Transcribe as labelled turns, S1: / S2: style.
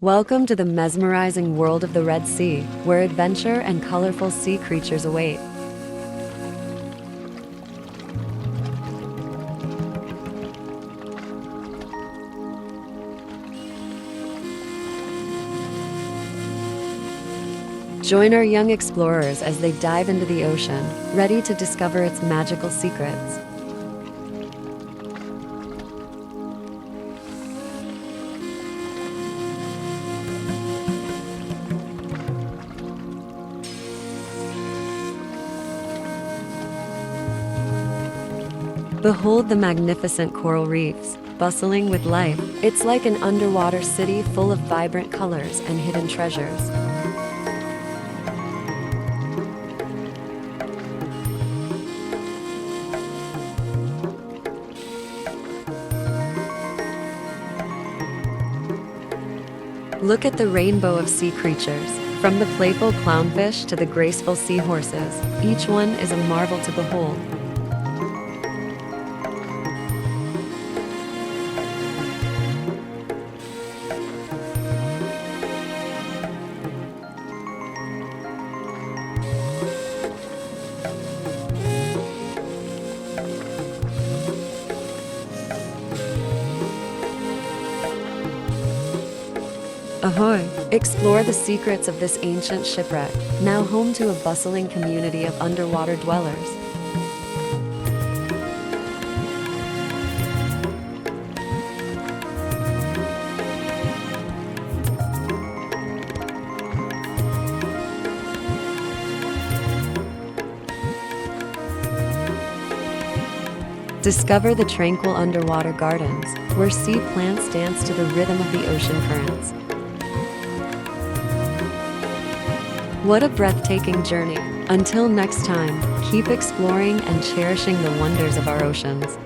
S1: Welcome to the mesmerizing world of the Red Sea, where adventure and colorful sea creatures await. Join our young explorers as they dive into the ocean, ready to discover its magical secrets. Behold the magnificent coral reefs, bustling with life. It's like an underwater city full of vibrant colors and hidden treasures. Look at the rainbow of sea creatures. From the playful clownfish to the graceful seahorses, each one is a marvel to behold. Ahoy! Explore the secrets of this ancient shipwreck, now home to a bustling community of underwater dwellers. Discover the tranquil underwater gardens, where sea plants dance to the rhythm of the ocean currents. What a breathtaking journey! Until next time, keep exploring and cherishing the wonders of our oceans.